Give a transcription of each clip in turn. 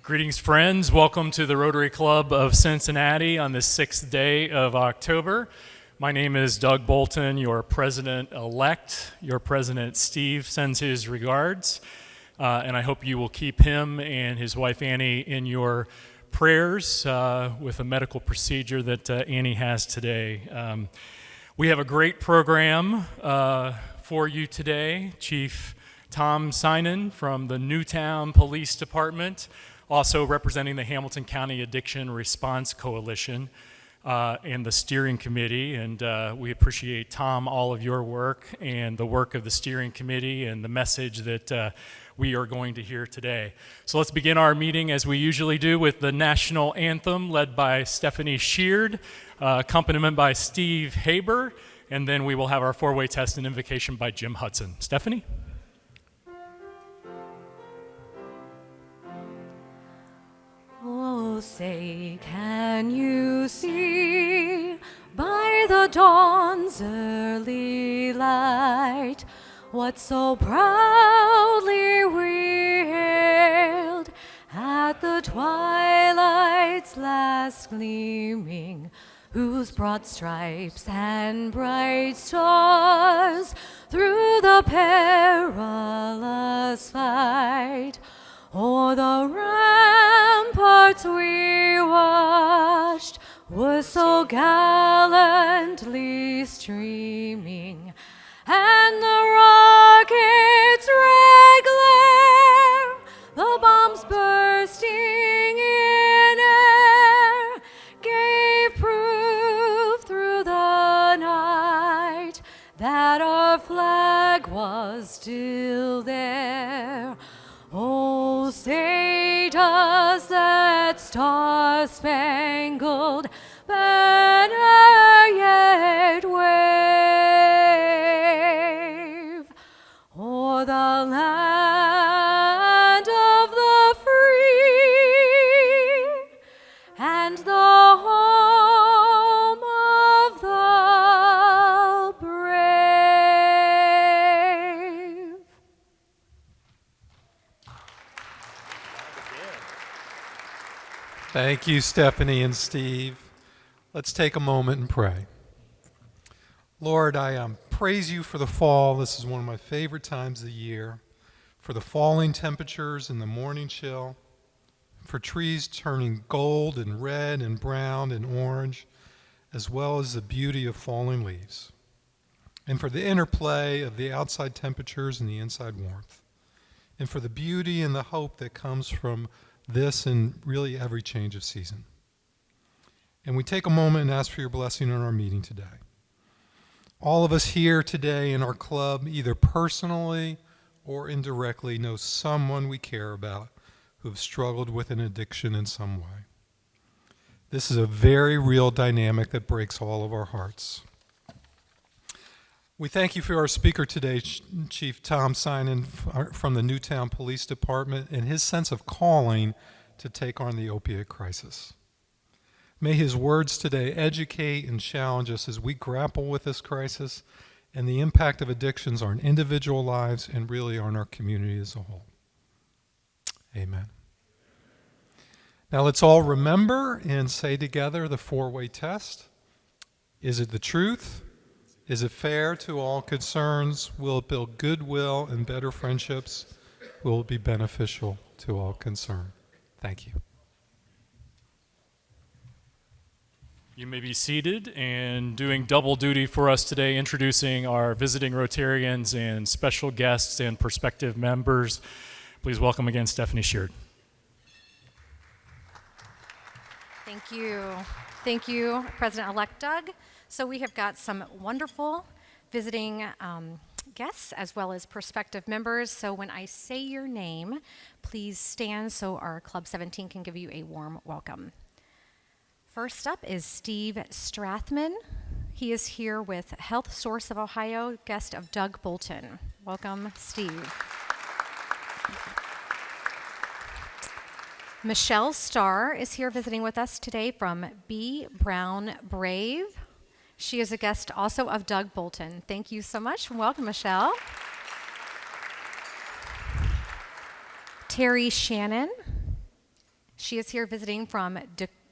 Greetings, friends. Welcome to the Rotary Club of Cincinnati on the 6th day of October. My name is Doug Bolton, your president-elect. Your president, Steve, sends his regards, and I hope you will keep him and his wife, Annie, in your prayers with a medical procedure that Annie has today. We have a great program for you today. Chief Thomas Synan from the Newtown Police Department, also representing the Hamilton County Addiction Response Coalition and the steering committee. And we appreciate, Tom, all of your work and the work of the steering committee and the message that we are going to hear today. So let's begin our meeting as we usually do with the national anthem led by Stephanie Sheard, accompaniment by Steve Haber, and then we will have our four-way test and invocation by Jim Hudson. Stephanie? Oh, say, can you see by the dawn's early light what so proudly we hailed at the twilight's last gleaming, whose broad stripes and bright stars through the perilous fight o'er the ramparts we watched were so gallantly streaming, and the rocket's red glare, the bombs bursting in air, gave proof through the night that our flag was still there. Oh, say does that star-spangled banner yet wave o'er the land of the free and the home of the brave? Thank you, Stephanie and Steve. Let's take a moment and pray. Lord, I praise you for the fall. This is one of my favorite times of the year, for the falling temperatures and the morning chill, for trees turning gold and red and brown and orange, as well as the beauty of falling leaves, and for the interplay of the outside temperatures and the inside warmth, and for the beauty and the hope that comes from this and really every change of season. And we take a moment and ask for your blessing on our meeting today. All of us here today in our club, either personally or indirectly, know someone we care about who have struggled with an addiction in some way. This is a very real dynamic that breaks all of our hearts. We thank you for our speaker today, Chief Tom Synan from the Newtown Police Department, and his sense of calling to take on the opiate crisis. May his words today educate and challenge us as we grapple with this crisis and the impact of addictions on individual lives and really on our community as a whole. Amen. Now let's all remember and say together the four-way test. Is it the truth? Is it fair to all concerns? Will it build goodwill and better friendships? Will it be beneficial to all concerned? Thank you. You may be seated, and doing double duty for us today, introducing our visiting Rotarians and special guests and prospective members. Please welcome again Stephanie Sheard. Thank you. Thank you, President-elect Doug. So we have got some wonderful visiting guests as well as prospective members. So when I say your name, please stand so our Club 17 can give you a warm welcome. First up is Steve Strathman. He is here with Health Source of Ohio, guest of Doug Bolton. Welcome, Steve. Michelle Starr is here visiting with us today from B. Brown Brave. She is a guest also of Doug Bolton. Thank you so much. Welcome, Michelle. Terry Shannon She is here visiting from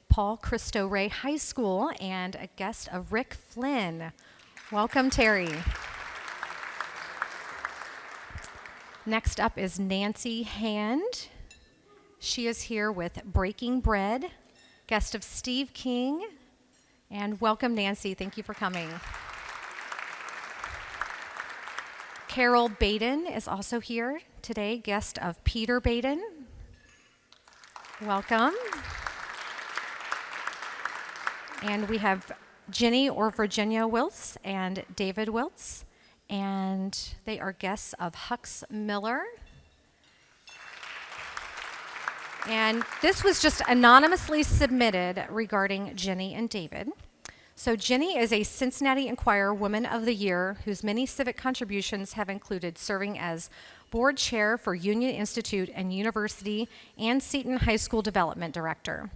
Paul Christo Ray High School and a guest of Rick Flynn. Welcome, Terry. Next up is Nancy Hand. She is here with Breaking Bread, guest of Steve King. And welcome, Nancy. Thank you for coming. Carol Baden is also here today, guest of Peter Baden. Welcome. And we have Jenny or Virginia Wiltz and David Wiltz, and they are guests of Hux Miller. And this was just anonymously submitted regarding Jenny and David. So Jenny is a Cincinnati Enquirer Woman of the Year whose many civic contributions have included serving as board chair for Union Institute and University and Seton High School Development Director.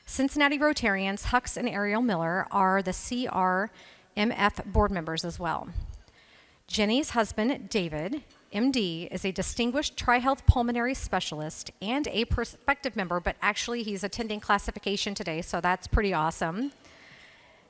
Cincinnati Rotarians Hux and Ariel Miller are the CRMF board members as well. Jenny's husband, David, MD, is a distinguished tri-health pulmonary specialist and a prospective member, but actually he's attending classification today, so that's pretty awesome.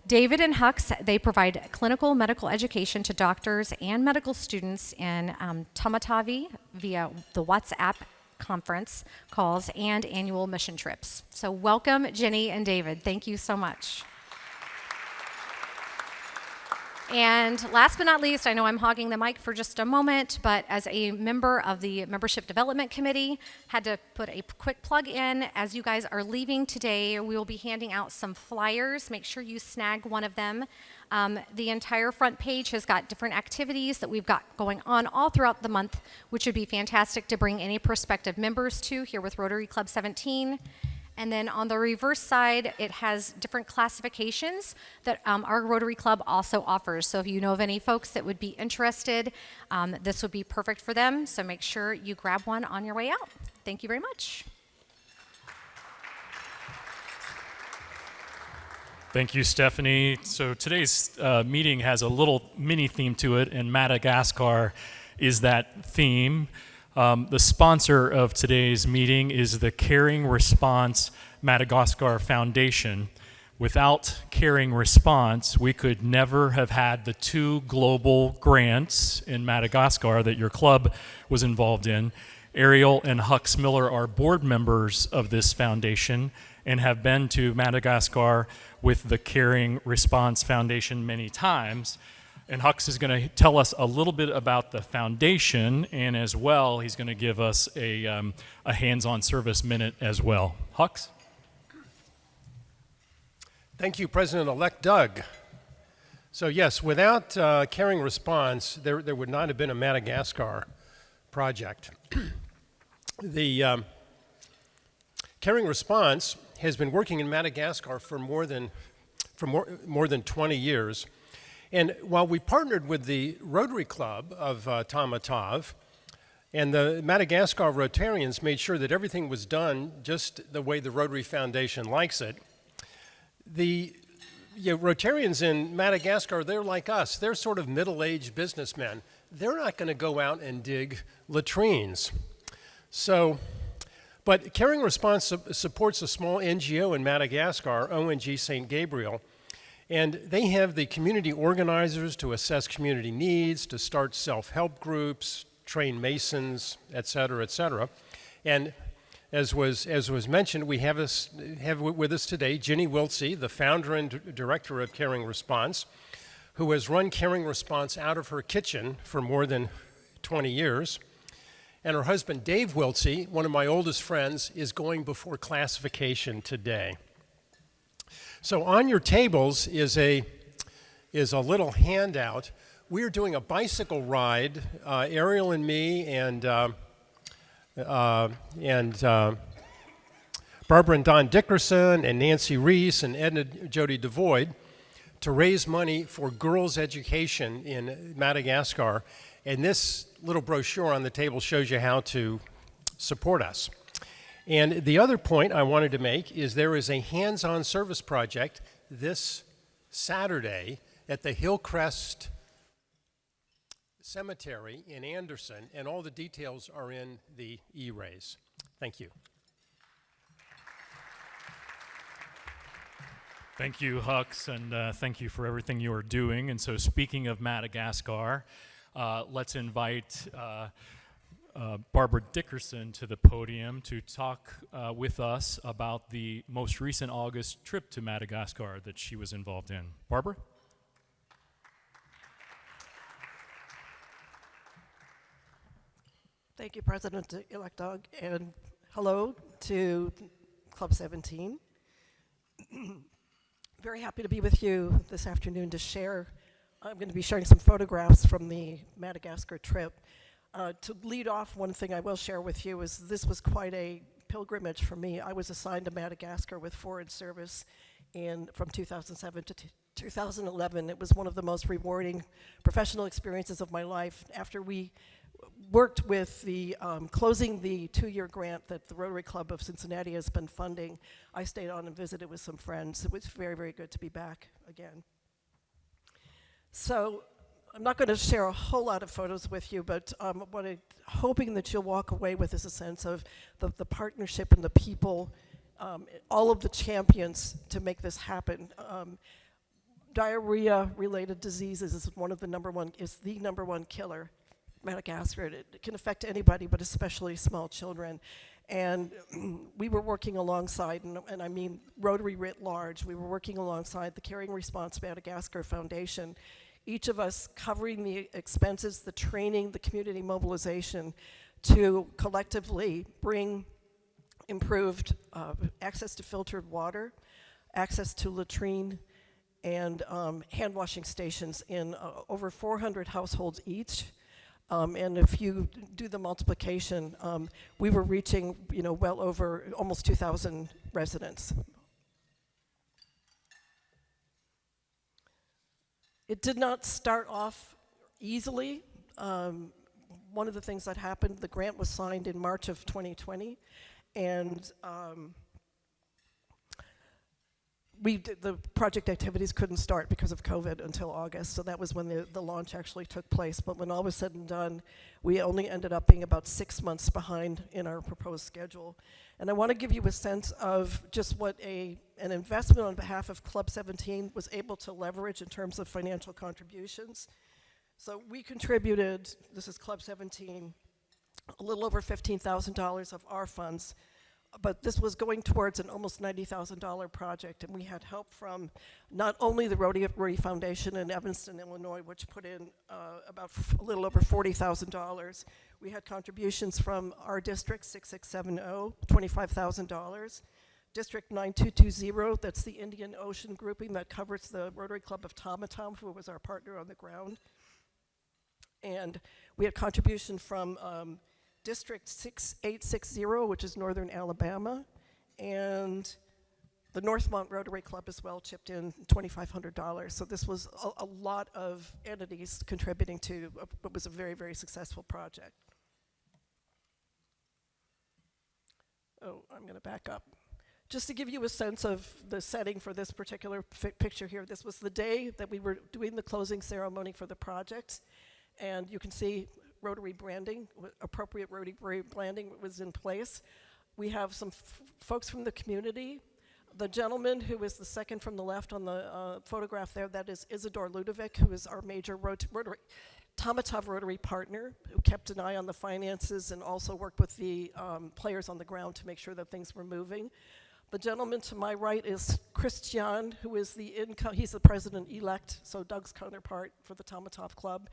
David and Hux, they provide clinical medical education to doctors and medical students in Tomatavi via the WhatsApp conference calls and annual mission trips. So welcome, Jenny and David. Thank you so much. And last but not least, I know I'm hogging the mic for just a moment, but as a member of the Membership Development Committee, had to put a quick plug in. As you guys are leaving today, we will be handing out some flyers. Make sure you snag one of them. The entire front page has got different activities that we've got going on all throughout the month, which would be fantastic to bring any prospective members to here with Rotary Club 17. And then on the reverse side, it has different classifications that our Rotary Club also offers. So if you know of any folks that would be interested, this would be perfect for them. So make sure you grab one on your way out. Thank you very much. Thank you, Stephanie. So today's meeting has a little mini theme to it, and Madagascar is that theme. The sponsor of today's meeting is the Caring Response Madagascar Foundation. Without Caring Response, we could never have had the 2 global grants in Madagascar that your club was involved in. Ariel and Hux Miller are board members of this foundation and have been to Madagascar with the Caring Response Foundation many times. And Hux is going to tell us a little bit about the foundation, and as well, he's going to give us a hands-on service minute as well. Hux? Thank you, President-elect Doug. So yes, without Caring Response, there would not have been a Madagascar project. The Caring Response has been working in Madagascar for more than 20 years. And while we partnered with the Rotary Club of Tomatav, and the Madagascar Rotarians made sure that everything was done just the way the Rotary Foundation likes it, the Rotarians in Madagascar, they're like us. They're sort of middle-aged businessmen. They're not going to go out and dig latrines. So, but Caring Response supports a small NGO in Madagascar, ONG St. Gabriel, and they have the community organizers to assess community needs, to start self-help groups, train masons, et cetera, et cetera. And as was mentioned, we have with us today Jenny Wiltz, the founder and director of Caring Response, who has run Caring Response out of her kitchen for more than 20 years. And her husband, Dave Wiltz, one of my oldest friends, is going before classification today. So on your tables is a little handout. We are doing a bicycle ride, Ariel and me and Barbara and Don Dickerson and Nancy Reese and Edna Jody DeVoyd to raise money for girls' education in Madagascar. And this little brochure on the table shows you how to support us. And the other point I wanted to make is there is a hands-on service project this Saturday at the Hillcrest Cemetery in Anderson, and all the details are in the e-raise. Thank you. Thank you, Hux, and thank you for everything you are doing. And so, speaking of Madagascar, let's invite Barbara Dickerson to the podium to talk with us about the most recent August trip to Madagascar that she was involved in. Barbara? Thank you, President-elect Doug, and hello to Club 17. Very happy to be with you this afternoon to share. I'm going to be sharing some photographs from the Madagascar trip. To lead off, one thing I will share with you is this was quite a pilgrimage for me. I was assigned to Madagascar with foreign service from 2007 to 2011. It was one of the most rewarding professional experiences of my life. After we worked with the closing the 2-year grant that the Rotary Club of Cincinnati has been funding, I stayed on and visited with some friends. It was very, very good to be back again. So I'm not going to share a whole lot of photos with you, but what I'm hoping that you'll walk away with is a sense of the partnership and the people, all of the champions to make this happen. Diarrhea-related diseases is the number one killer. Madagascar. It can affect anybody, but especially small children. And we were working alongside, and I mean Rotary writ large, we were working alongside the Caring Response Madagascar Foundation, each of us covering the expenses, the training, the community mobilization to collectively bring improved access to filtered water, access to latrine, and hand washing stations in over 400 households each. And if you do the multiplication, we were reaching, well over almost 2,000 residents. It did not start off easily. One of the things that happened, the grant was signed in March of 2020, and the project activities couldn't start because of COVID until August, so that was when the launch actually took place. But when all was said and done, we only ended up being about 6 months behind in our proposed schedule. And I want to give you a sense of just what an investment on behalf of Club 17 was able to leverage in terms of financial contributions. So we contributed, this is Club 17, a little over $15,000 of our funds, but this was going towards an almost $90,000 project, and we had help from not only the Rotary Foundation in Evanston, Illinois, which put in about a little over $40,000. We had contributions from our district, 6670, $25,000. District 9220, that's the Indian Ocean grouping that covers the Rotary Club of Tomatom, who was our partner on the ground. And we had contribution from District 6860, which is Northern Alabama, and the Northmont Rotary Club as well chipped in $2,500. So this was a lot of entities contributing to what was a very, very successful project. Oh, I'm going to back up. Just to give you a sense of the setting for this particular picture here, this was the day that we were doing the closing ceremony for the project, and you can see Rotary branding, appropriate Rotary branding was in place. We have some folks from the community. The gentleman who is the second from the left on the photograph there, that is Isidore Ludovic, who is our major Tomatov Rotary partner, who kept an eye on the finances and also worked with the players on the ground to make sure that things were moving. The gentleman to my right is Christian, who is he's the president-elect, so Doug's counterpart for the Tomatov Club.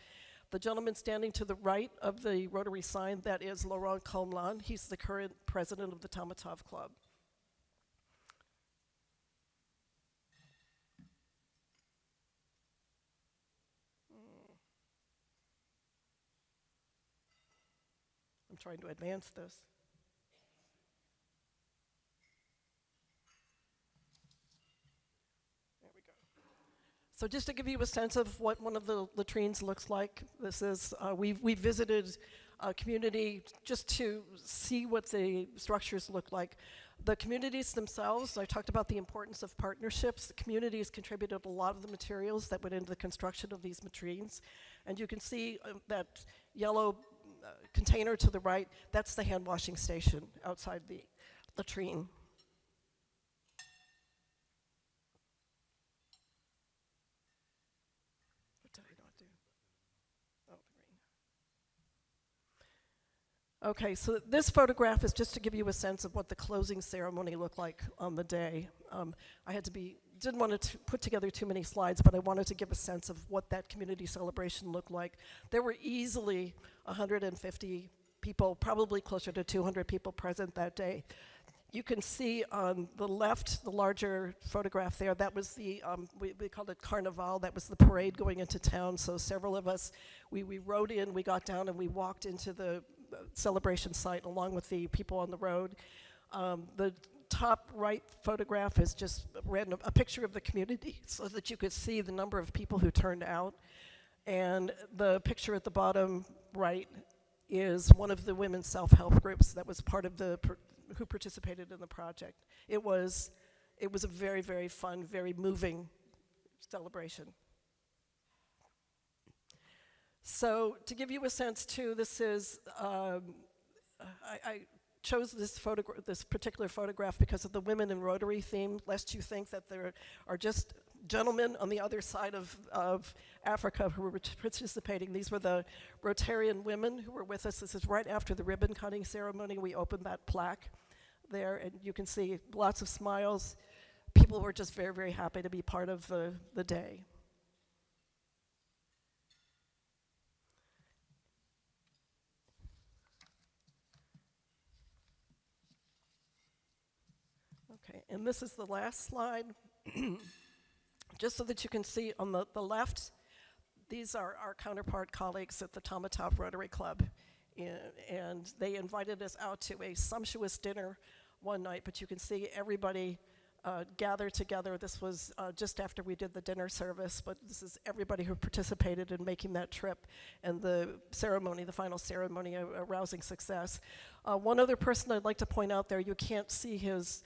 The gentleman standing to the right of the Rotary sign, that is Laurent Comlan. He's the current president of the Tomatov Club. I'm trying to advance this. So just to give you a sense of what one of the latrines looks like, this is, we visited a community just to see what the structures look like. The communities themselves, I talked about the importance of partnerships. The communities contributed a lot of the materials that went into the construction of these latrines. And you can see that yellow container to the right, that's the hand washing station outside the latrine. Okay, so this photograph is just to give you a sense of what the closing ceremony looked like on the day. Didn't want to put together too many slides, but I wanted to give a sense of what that community celebration looked like. There were easily 150 people, probably closer to 200 people present that day. You can see on the left, the larger photograph there, that was the, we called it Carnival, that was the parade going into town. So several of us, we rode in, we got down and we walked into the celebration site along with the people on the road. The top right photograph is just a picture of the community so that you could see the number of people who turned out. And the picture at the bottom right is one of the women's self-help groups that was part of who participated in the project. It was a very, very fun, very moving celebration. So to give you a sense too, this is, I chose this particular photograph because of the Women in Rotary theme, lest you think that there are just gentlemen on the other side of Africa who were participating. These were the Rotarian women who were with us. This is right after the ribbon cutting ceremony. We opened that plaque there, and you can see lots of smiles. People were just very, very happy to be part of the day. Okay, and this is the last slide. Just so that you can see on the left, these are our counterpart colleagues at the Tomatov Rotary Club. And they invited us out to a sumptuous dinner one night, but you can see everybody gathered together. This was just after we did the dinner service, but this is everybody who participated in making that trip and the ceremony, the final ceremony, a rousing success. One other person I'd like to point out there, you can't see his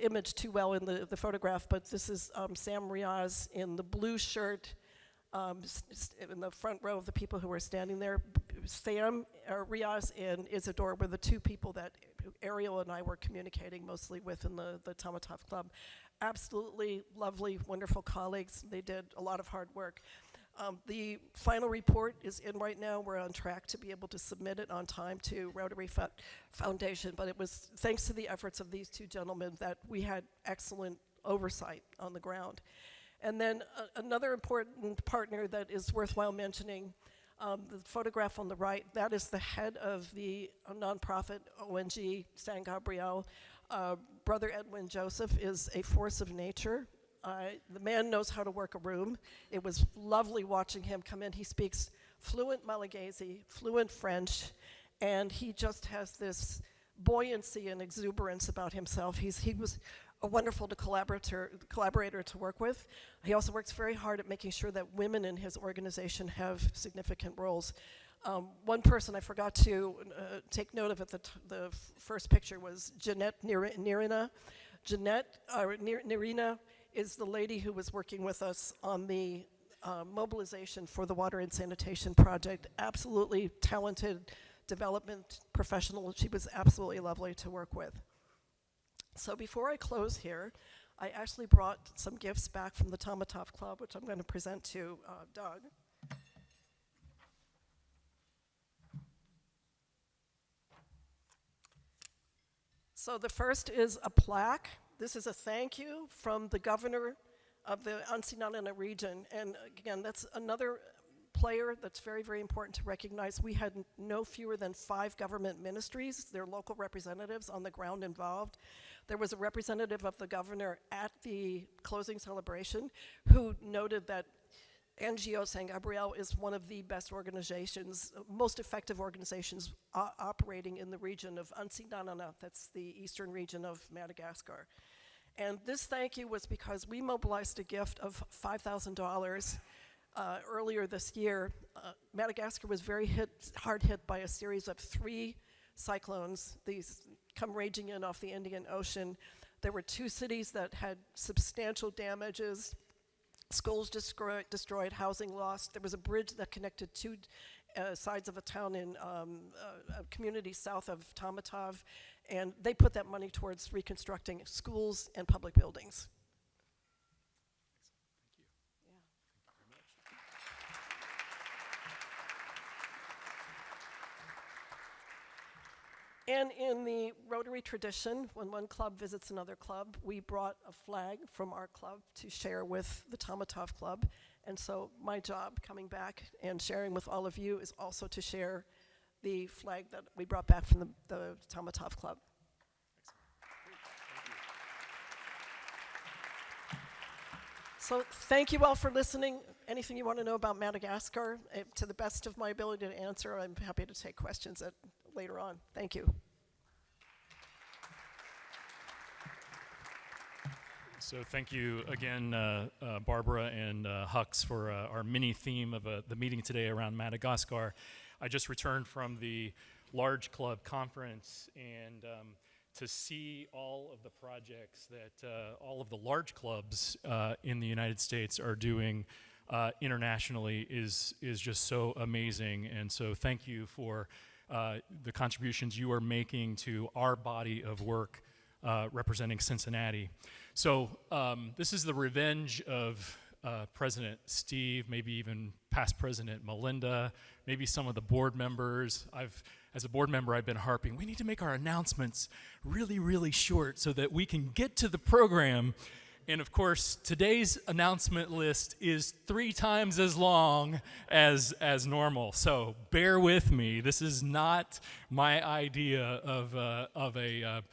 image too well in the photograph, but this is Sam Riaz in the blue shirt, in the front row of the people who were standing there. Sam, Riaz, and Isidore were the two people that Ariel and I were communicating mostly with in the Tomatov Club. Absolutely lovely, wonderful colleagues. They did a lot of hard work. The final report is in right now. We're on track to be able to submit it on time to Rotary Foundation, but it was thanks to the efforts of these two gentlemen that we had excellent oversight on the ground. And then another important partner that is worthwhile mentioning, the photograph on the right, that is the head of the nonprofit ONG San Gabriel. Brother Edwin Joseph is a force of nature. The man knows how to work a room. It was lovely watching him come in. He speaks fluent Malagasy, fluent French, and he just has this buoyancy and exuberance about himself. He was a wonderful collaborator to work with. He also works very hard at making sure that women in his organization have significant roles. One person I forgot to take note of at the first picture was Jeanette Nirina. Nirina is the lady who was working with us on the mobilization for the water and sanitation project. Absolutely talented development professional. She was absolutely lovely to work with. So before I close here, I actually brought some gifts back from the Tomatov Club, which I'm going to present to Doug. So the first is a plaque. This is a thank you from the governor of the Synan region. And again, that's another player that's very, very important to recognize. We had no fewer than 5 government ministries, their local representatives on the ground involved. There was a representative of the governor at the closing celebration who noted that NGO San Gabriel is one of the best organizations, most effective organizations operating in the region of Ansinanana, that's the eastern region of Madagascar. And this thank you was because we mobilized a gift of $5,000 earlier this year. Madagascar was very hard hit by a series of 3 cyclones. These come raging in off the Indian Ocean. There were 2 cities that had substantial damages. Schools destroyed, housing lost. There was a bridge that connected 2 sides of a town in a community south of Tomatov, and they put that money towards reconstructing schools and public buildings. And in the Rotary tradition, when one club visits another club, we brought a flag from our club to share with the Tomatov Club. And so my job coming back and sharing with all of you is also to share the flag that we brought back from the Tomatov Club. So thank you all for listening. Anything you want to know about Madagascar, to the best of my ability to answer, I'm happy to take questions later on. Thank you. So thank you again, Barbara and Hux, for our mini theme of the meeting today around Madagascar. I just returned from the Large Club Conference, and to see all of the projects that all of the large clubs in the United States are doing internationally is just so amazing. And so thank you for the contributions you are making to our body of work representing Cincinnati. So this is the revenge of President Steve, maybe even past President Melinda, maybe some of the board members. As a board member, I've been harping, we need to make our announcements really, really short so that we can get to the program. And of course, today's announcement list is 3 times as long as normal. So bear with me. This is not my idea of a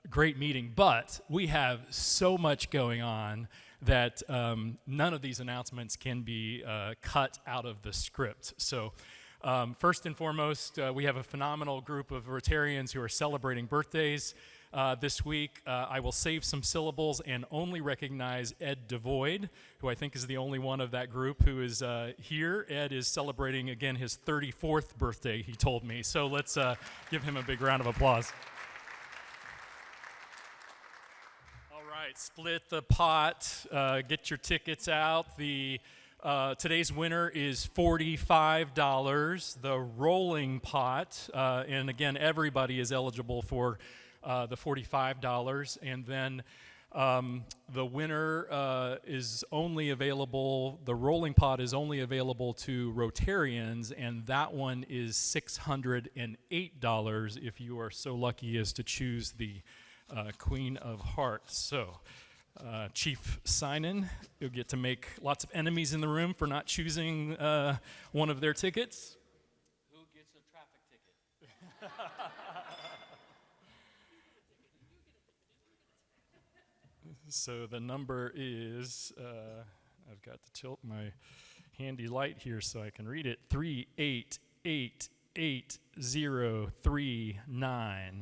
great meeting, but we have so much going on that none of these announcements can be cut out of the script. So first and foremost, we have a phenomenal group of Rotarians who are celebrating birthdays this week. I will save some syllables and only recognize Ed Devoid, who I think is the only one of that group who is here. Ed is celebrating, again, his 34th birthday, he told me. So let's give him a big round of applause. Split the pot, get your tickets out. Today's winner is $45, the rolling pot, and again, everybody is eligible for the $45, and then the winner is only available, the rolling pot is only available to Rotarians, and that one is $608 if you are so lucky as to choose the Queen of Hearts. So, Chief Synan, you'll get to make lots of enemies in the room for not choosing one of their tickets. Who gets a traffic ticket? So the number is, I've got to tilt my handy light here so I can read it, 3888039.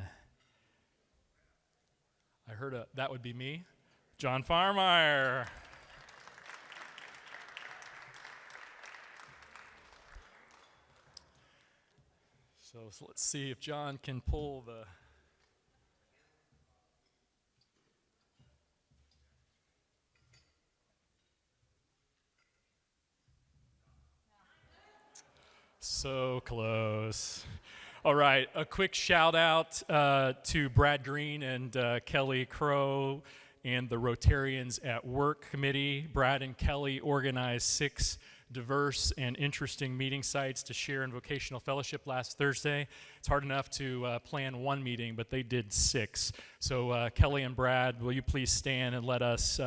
I heard that would be me, John Farmeyer. So let's see if John can pull the... So close. All right, a quick shout out to Brad Green and Kelly Crow and the Rotarians at Work Committee. Brad and Kelly organized 6 diverse and interesting meeting sites to share in vocational fellowship last Thursday. It's hard enough to plan one meeting, but they did 6. So Kelly and Brad, will you please stand and let us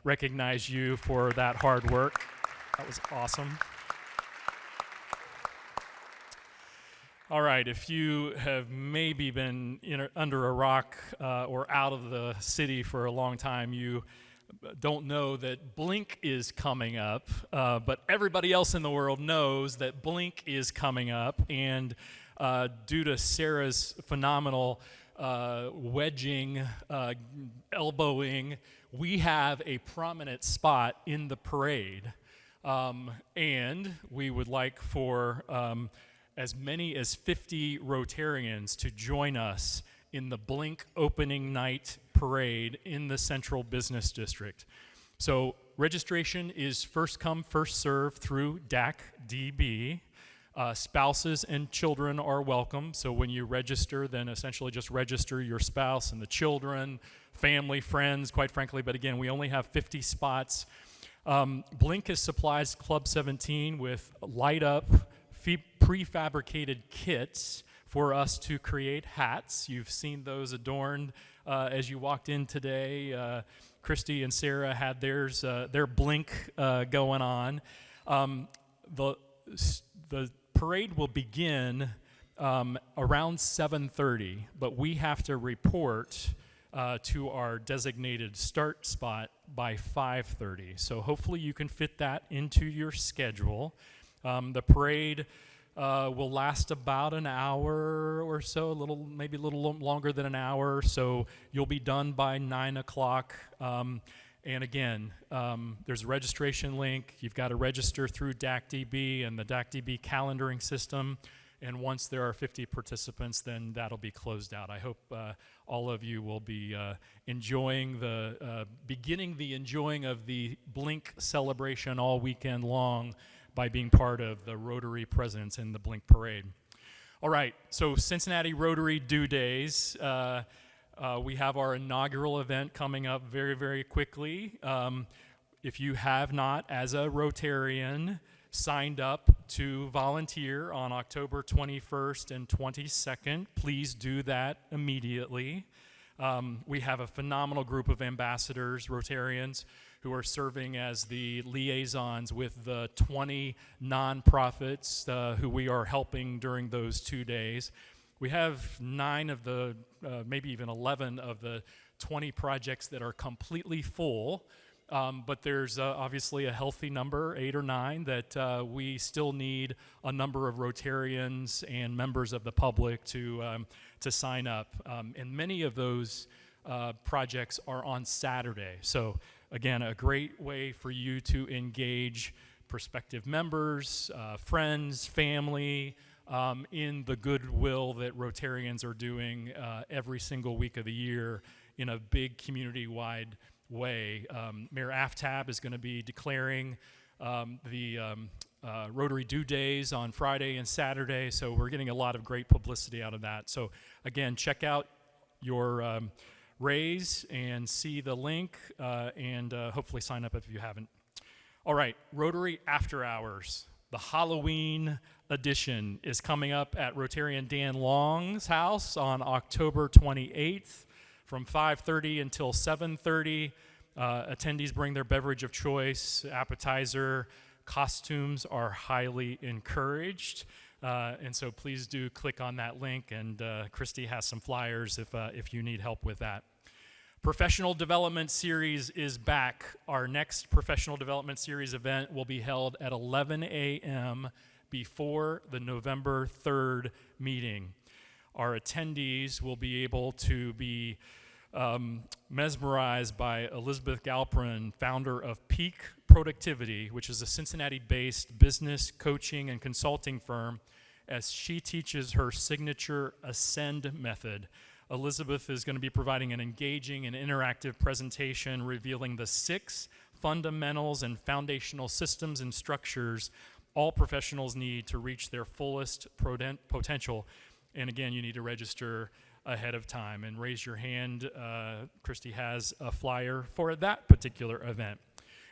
recognize you for that hard work? That was awesome. All right, if you have maybe been under a rock or out of the city for a long time, you don't know that Blink is coming up, but everybody else in the world knows that Blink is coming up, and due to Sarah's phenomenal wedging, elbowing, we have a prominent spot in the parade, and we would like for as many as 50 Rotarians to join us in the Blink opening night parade in the Central Business District. So registration is first come, first serve through DAC-DB. Spouses and children are welcome. So when you register, then essentially just register your spouse and the children, family, friends, quite frankly. But again, we only have 50 spots. Blink has supplied Club 17 with light-up prefabricated kits for us to create hats. You've seen those adorned as you walked in today. Christy and Sarah had their blink going on. The parade will begin around 7:30, but we have to report to our designated start spot by 5:30. So hopefully you can fit that into your schedule. The parade will last about an hour or so, maybe a little longer than an hour. So you'll be done by 9 o'clock. And again, there's a registration link. You've got to register through DACDB and the DACDB calendaring system. And once there are 50 participants, then that'll be closed out. I hope all of you will be beginning the enjoying of the Blink celebration all weekend long by being part of the Rotary presence in the Blink Parade. All right, so Cincinnati Rotary Due Days. We have our inaugural event coming up very, very quickly. If you have not, as a Rotarian, signed up to volunteer on October 21st and 22nd, please do that immediately. We have a phenomenal group of ambassadors, Rotarians, who are serving as the liaisons with the 20 nonprofits who we are helping during those 2 days. We have 9 of the, maybe even 11 of the 20 projects that are completely full. But there's obviously a healthy number, 8 or 9, that we still need a number of Rotarians and members of the public to sign up. And many of those projects are on Saturday. So again, a great way for you to engage prospective members, friends, family, in the goodwill that Rotarians are doing every single week of the year in a big community-wide way. Mayor Aftab is going to be declaring the Rotary Due Days on Friday and Saturday, so we're getting a lot of great publicity out of that. So again, check out your raise and see the link, and hopefully sign up if you haven't. All right, Rotary After Hours. The Halloween edition is coming up at Rotarian Dan Long's house on October 28th. From 5:30 until 7:30, attendees bring their beverage of choice, appetizer. Costumes are highly encouraged, and so please do click on that link, and Christy has some flyers if you need help with that. Professional Development Series is back. Our next Professional Development Series event will be held at 11 a.m. before the November 3rd meeting. Our attendees will be able to be mesmerized by Elizabeth Galprin, founder of Peak Productivity, which is a Cincinnati-based business coaching and consulting firm, as she teaches her signature Ascend method. Elizabeth is going to be providing an engaging and interactive presentation revealing the 6 fundamentals and foundational systems and structures all professionals need to reach their fullest potential. And again, you need to register ahead of time and raise your hand. Christy has a flyer for that particular event.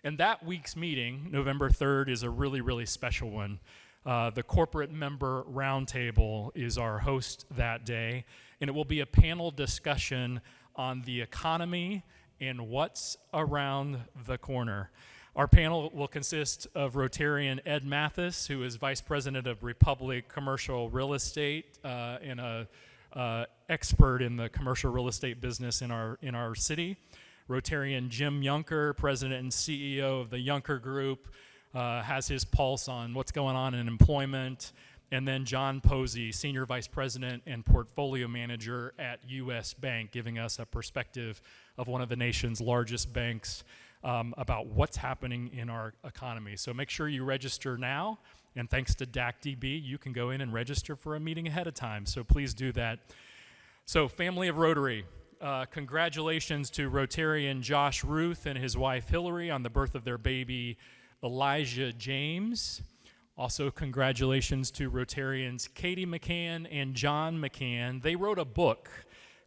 And that week's meeting, November 3rd, is a really, really special one. The Corporate Member Roundtable is our host that day, and it will be a panel discussion on the economy and what's around the corner. Our panel will consist of Rotarian Ed Mathis, who is Vice President of Republic Commercial Real Estate and a expert in the commercial real estate business in our city. Rotarian Jim Yunker, President and CEO of the Yunker Group, has his pulse on what's going on in employment. And then John Posey, Senior Vice President and Portfolio Manager at U.S. Bank, giving us a perspective of one of the nation's largest banks about what's happening in our economy. So make sure you register now. And thanks to DACDB, you can go in and register for a meeting ahead of time. So please do that. So family of Rotary, congratulations to Rotarian Josh Ruth and his wife Hillary on the birth of their baby Elijah James. Also, congratulations to Rotarians Katie McCann and John McCann. They wrote a book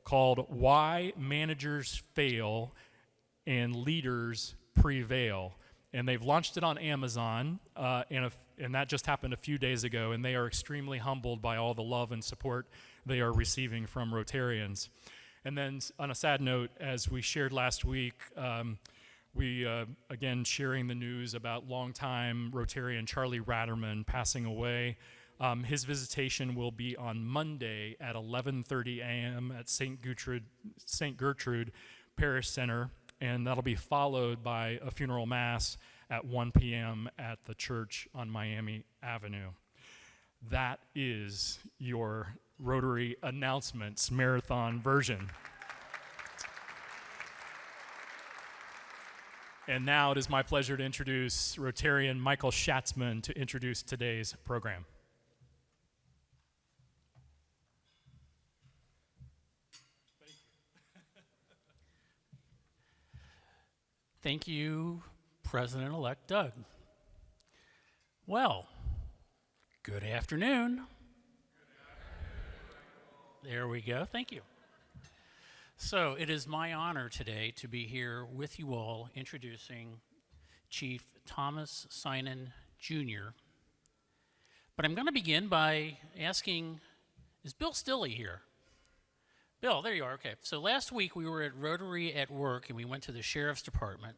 called Why Managers Fail and Leaders Prevail. and they've launched it on Amazon, and that just happened a few days ago, and they are extremely humbled by all the love and support they are receiving from Rotarians. And then on a sad note, as we shared last week, we again sharing the news about longtime Rotarian Charlie Ratterman passing away. His visitation will be on Monday at 11:30 a.m. at St. Gertrude Parish Center, and that'll be followed by a funeral mass at 1 p.m. at the church on Miami Avenue. That is your Rotary announcements marathon version. And now it is my pleasure to introduce Rotarian Michael Schatzman to introduce today's program. Thank you, President-elect Doug. Well, good afternoon. There we go. Thank you. So it is my honor today to be here with you all introducing Chief Thomas Synan, Jr. But I'm going to begin by asking, is Bill Stilley here? Bill, there you are. Okay. So last week we were at Rotary at work, and we went to the Sheriff's Department.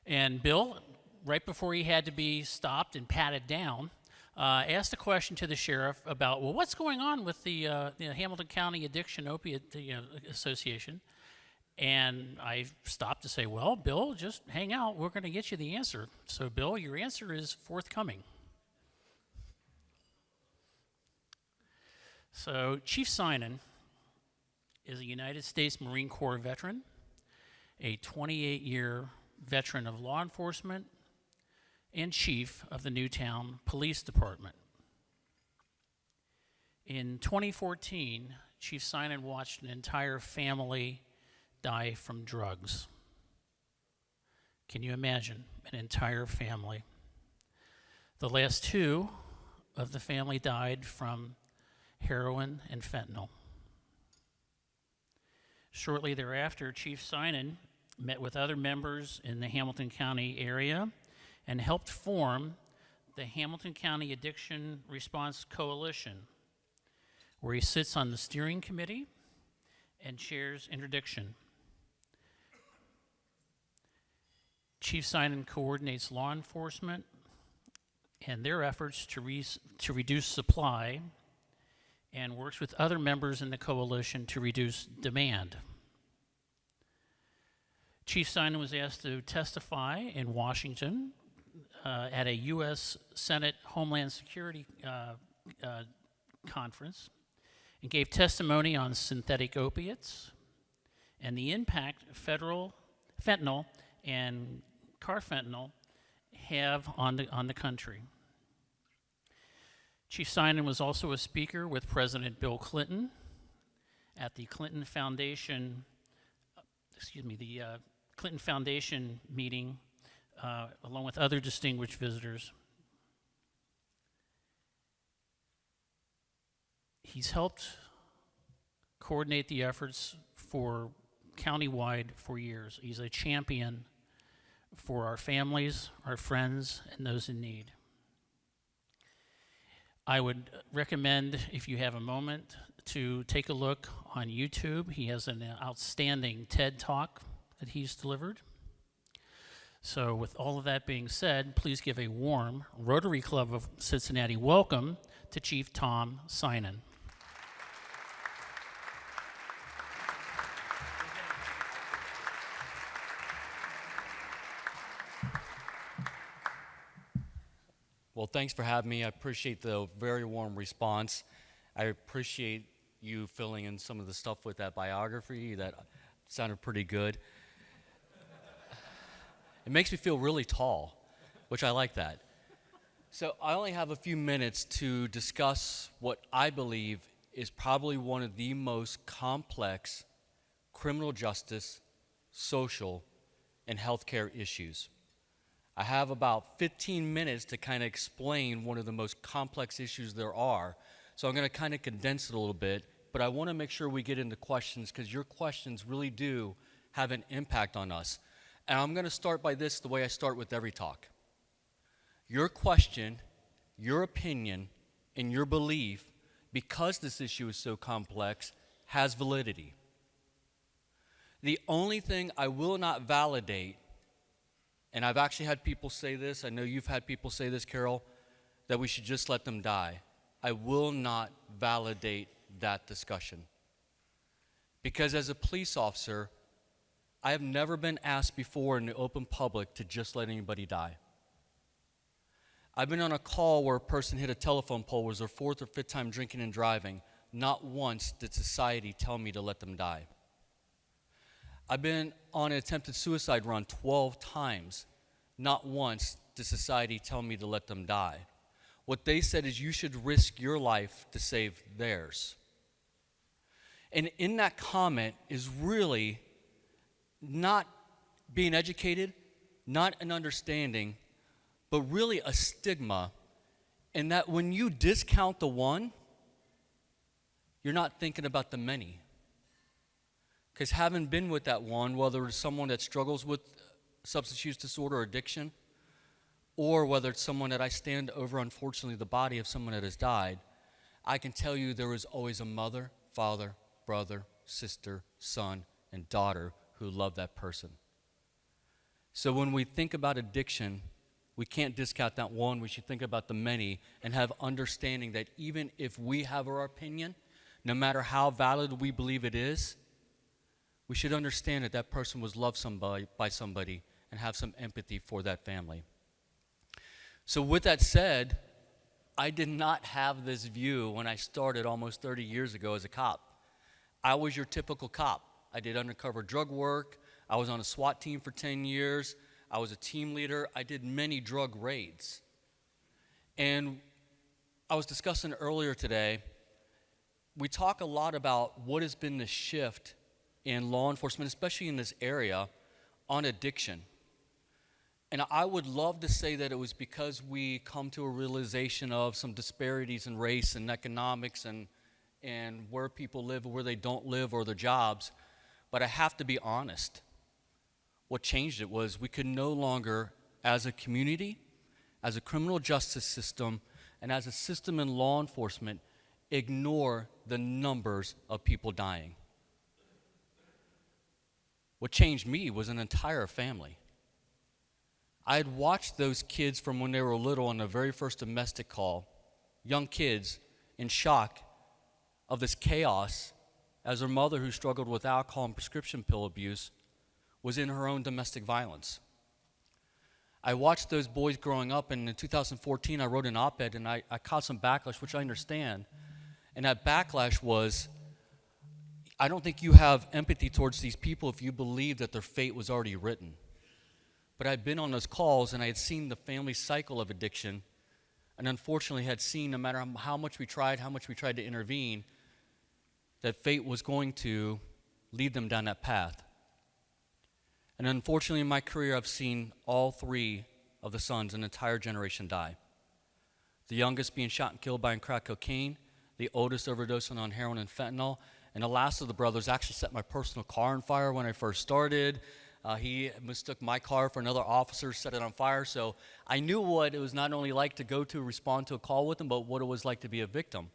And Bill, right before he had to be stopped and patted down, asked a question to the sheriff about, well, what's going on with the Hamilton County Addiction Opiate Association? And I stopped to say, well, Bill, just hang out. We're going to get you the answer. So, Bill, your answer is forthcoming. So, Chief Synan is a United States Marine Corps veteran, a 28-year veteran of law enforcement, and chief of the Newtown Police Department. In 2014, Chief Synan watched an entire family die from drugs. Can you imagine an entire family? The last two of the family died from heroin and fentanyl. Shortly thereafter, Chief Synan met with other members in the Hamilton County area and helped form the Hamilton County Addiction Response Coalition, where he sits on the steering committee and chairs Interdiction. Chief Synan coordinates law enforcement and their efforts to reduce supply, and works with other members in the coalition to reduce demand. Chief Synan was asked to testify in Washington at a U.S. Senate Homeland Security conference, and gave testimony on synthetic opiates and the impact fentanyl and carfentanil have on the country. Chief Synan was also a speaker with President Bill Clinton at the Clinton Foundation meeting, along with other distinguished visitors. He's helped coordinate the efforts for countywide for years. He's a champion for our families, our friends, and those in need. I would recommend, if you have a moment, to take a look on YouTube. He has an outstanding TED Talk that he's delivered. So with all of that being said, please give a warm Rotary Club of Cincinnati welcome to Chief Tom Synan. Well, thanks for having me. I appreciate the very warm response. I appreciate you filling in some of the stuff with that biography. That sounded pretty good. It makes me feel really tall, which I like that. So I only have a few minutes to discuss what I believe is probably one of the most complex criminal justice, social, and healthcare issues. I have about 15 minutes to kind of explain one of the most complex issues there are. So I'm going to kind of condense it a little bit, but I want to make sure we get into questions because your questions really do have an impact on us. And I'm going to start by this the way I start with every talk. Your question, your opinion, and your belief, because this issue is so complex, has validity. The only thing I will not validate, and I've actually had people say this, I know you've had people say this, Carol, that we should just let them die. I will not validate that discussion. Because as a police officer, I have never been asked before in the open public to just let anybody die. I've been on a call where a person hit a telephone pole, was their fourth or fifth time drinking and driving. Not once did society tell me to let them die. I've been on an attempted suicide run 12 times. Not once did society tell me to let them die. What they said is you should risk your life to save theirs. And in that comment is really not being educated, not an understanding, but really a stigma, in that when you discount the one, you're not thinking about the many. Because having been with that one, whether it's someone that struggles with substance use disorder or addiction, or whether it's someone that I stand over, unfortunately, the body of someone that has died, I can tell you there is always a mother, father, brother, sister, son, and daughter who love that person. So when we think about addiction, we can't discount that one. We should think about the many and have understanding that even if we have our opinion, no matter how valid we believe it is, we should understand that that person was loved by somebody and have some empathy for that family. So with that said, I did not have this view when I started almost 30 years ago as a cop. I was your typical cop. I did undercover drug work. I was on a SWAT team for 10 years. I was a team leader. I did many drug raids. And I was discussing earlier today, we talk a lot about what has been the shift in law enforcement, especially in this area, on addiction. And I would love to say that it was because we come to a realization of some disparities in race and economics and where people live or where they don't live or their jobs. But I have to be honest. What changed it was we could no longer, as a community, as a criminal justice system, and as a system in law enforcement, ignore the numbers of people dying. What changed me was an entire family. I had watched those kids from when they were little on the very first domestic call, young kids in shock of this chaos as their mother, who struggled with alcohol and prescription pill abuse, was in her own domestic violence. I watched those boys growing up, and in 2014 I wrote an op-ed, and I caught some backlash, which I understand. And that backlash was, I don't think you have empathy towards these people if you believe that their fate was already written. But I'd been on those calls, and I had seen the family cycle of addiction, and unfortunately had seen, no matter how much we tried to intervene, that fate was going to lead them down that path. And unfortunately in my career, I've seen all three of the sons, an entire generation, die. The youngest being shot and killed by crack cocaine, the oldest overdosing on heroin and fentanyl, and the last of the brothers actually set my personal car on fire when I first started. He mistook my car for another officer, set it on fire. So I knew what it was not only like to go to respond to a call with him, but what it was like to be a victim.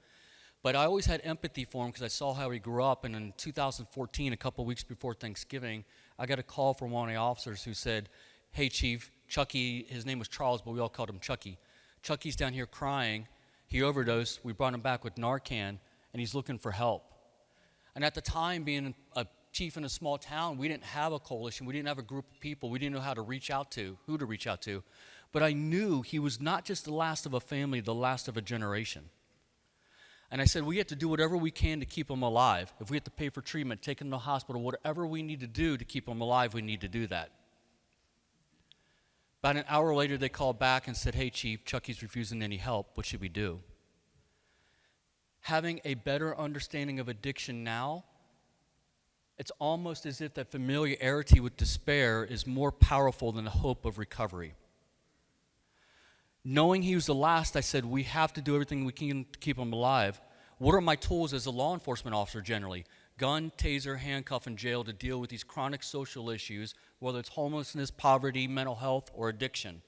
But I always had empathy for him because I saw how he grew up. And in 2014, a couple weeks before Thanksgiving, I got a call from one of the officers who said, "Hey, Chief, Chucky," his name was Charles, but we all called him Chucky. "Chucky's down here crying. He overdosed. We brought him back with Narcan, and he's looking for help." And at the time, being a chief in a small town, we didn't have a coalition. We didn't have a group of people. We didn't know who to reach out to. But I knew he was not just the last of a family, the last of a generation. And I said, we have to do whatever we can to keep him alive. If we have to pay for treatment, take him to the hospital, whatever we need to do to keep him alive, we need to do that. About an hour later, they called back and said, "Hey, Chief, Chucky's refusing any help. What should we do?" Having a better understanding of addiction now, it's almost as if that familiarity with despair is more powerful than the hope of recovery. Knowing he was the last, I said, we have to do everything we can to keep him alive. What are my tools as a law enforcement officer generally? Gun, taser, handcuff, and jail to deal with these chronic social issues, whether it's homelessness, poverty, mental health, or addiction.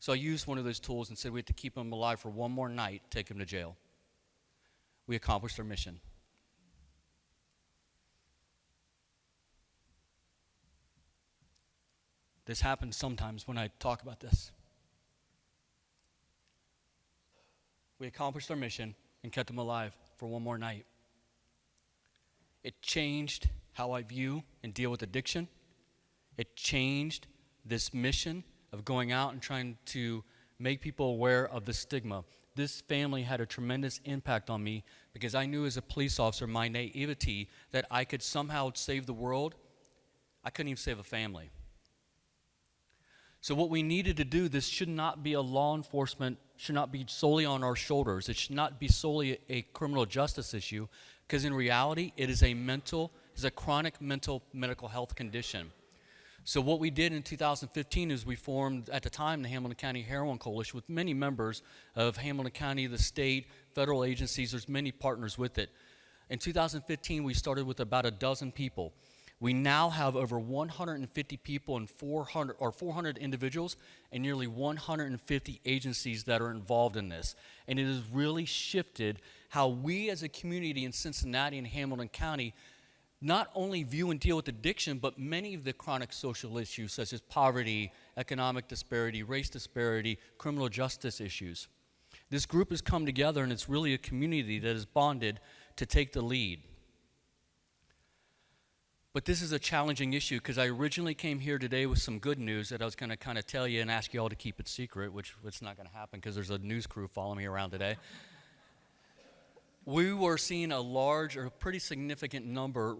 So I used one of those tools and said we had to keep them alive for one more night, take them to jail. We accomplished our mission. This happens sometimes when I talk about this. We accomplished our mission and kept them alive for one more night. It changed how I view and deal with addiction. It changed this mission of going out and trying to make people aware of the stigma. This family had a tremendous impact on me because I knew as a police officer, my naivety, that I could somehow save the world. I couldn't even save a family. So what we needed to do, this should not be a law enforcement, should not be solely on our shoulders. It should not be solely a criminal justice issue, because in reality, it is a chronic medical health condition. So what we did in 2015 is we formed, at the time, the Hamilton County Heroin Coalition with many members of Hamilton County, the state, federal agencies. There's many partners with it. In 2015, we started with about a dozen people. We now have over 150 people and 400 individuals and nearly 150 agencies that are involved in this. And it has really shifted how we as a community in Cincinnati and Hamilton County not only view and deal with addiction, but many of the chronic social issues such as poverty, economic disparity, race disparity, criminal justice issues. This group has come together, and it's really a community that is bonded to take the lead. But this is a challenging issue because I originally came here today with some good news that I was going to kind of tell you and ask you all to keep it secret, which it's not going to happen because there's a news crew following me around today. We were seeing a large or pretty significant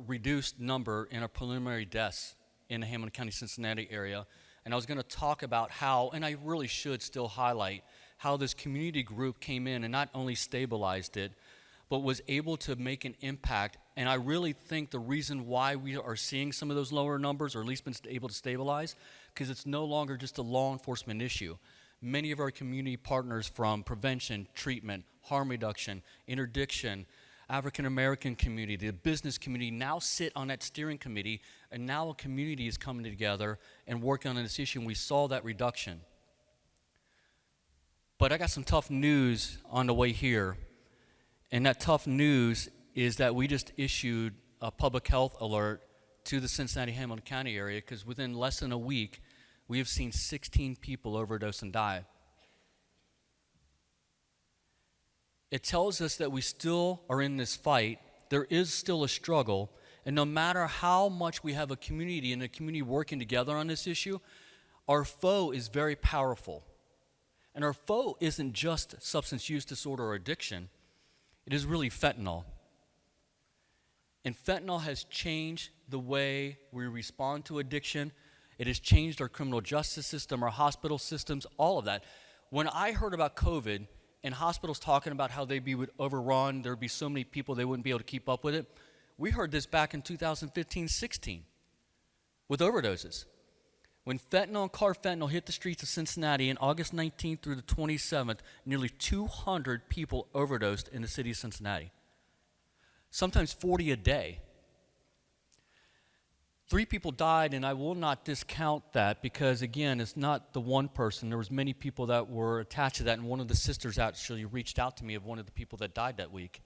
reduced number in our preliminary deaths in the Hamilton County, Cincinnati area. And I was going to talk about how, and I really should still highlight, how this community group came in and not only stabilized it, but was able to make an impact. And I really think the reason why we are seeing some of those lower numbers, or at least been able to stabilize, because it's no longer just a law enforcement issue. Many of our community partners from prevention, treatment, harm reduction, interdiction, African American community, the business community now sit on that steering committee, and now a community is coming together and working on this issue, and we saw that reduction. But I got some tough news on the way here. And that tough news is that we just issued a public health alert to the Cincinnati-Hamilton County area because within less than a week, we have seen 16 people overdose and die. It tells us that we still are in this fight. There is still a struggle. And no matter how much we have a community and a community working together on this issue, our foe is very powerful. And our foe isn't just substance use disorder or addiction. It is really fentanyl. And fentanyl has changed the way we respond to addiction. It has changed our criminal justice system, our hospital systems, all of that. When I heard about COVID and hospitals talking about how they'd be overrun, there'd be so many people they wouldn't be able to keep up with it, we heard this back in 2015-16 with overdoses. When fentanyl and carfentanil hit the streets of Cincinnati on August 19th through the 27th, nearly 200 people overdosed in the city of Cincinnati. Sometimes 40 a day. 3 people died, and I will not discount that because, again, it's not the one person. There was many people that were attached to that, and one of the sisters actually reached out to me of one of the people that died that week.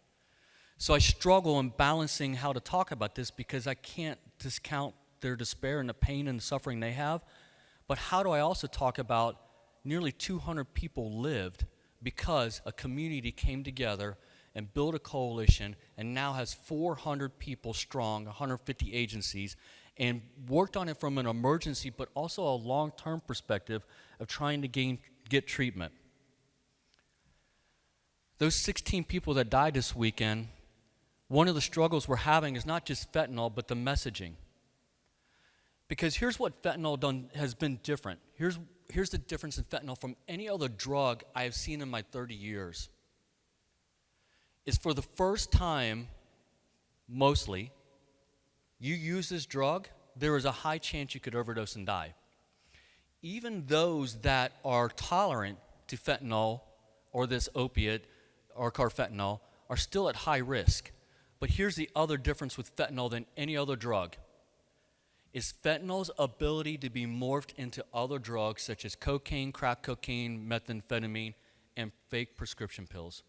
So I struggle in balancing how to talk about this because I can't discount their despair and the pain and the suffering they have. But how do I also talk about nearly 200 people lived because a community came together and built a coalition and now has 400 people strong, 150 agencies, and worked on it from an emergency but also a long-term perspective of trying to get treatment. Those 16 people that died this weekend, one of the struggles we're having is not just fentanyl but the messaging. Because here's what fentanyl has been different. Here's the difference in fentanyl from any other drug I have seen in my 30 years. Is for the first time, mostly, you use this drug, there is a high chance you could overdose and die. Even those that are tolerant to fentanyl or this opiate or carfentanil are still at high risk. But here's the other difference with fentanyl than any other drug. is fentanyl's ability to be morphed into other drugs such as cocaine, crack cocaine, methamphetamine, and fake prescription pills.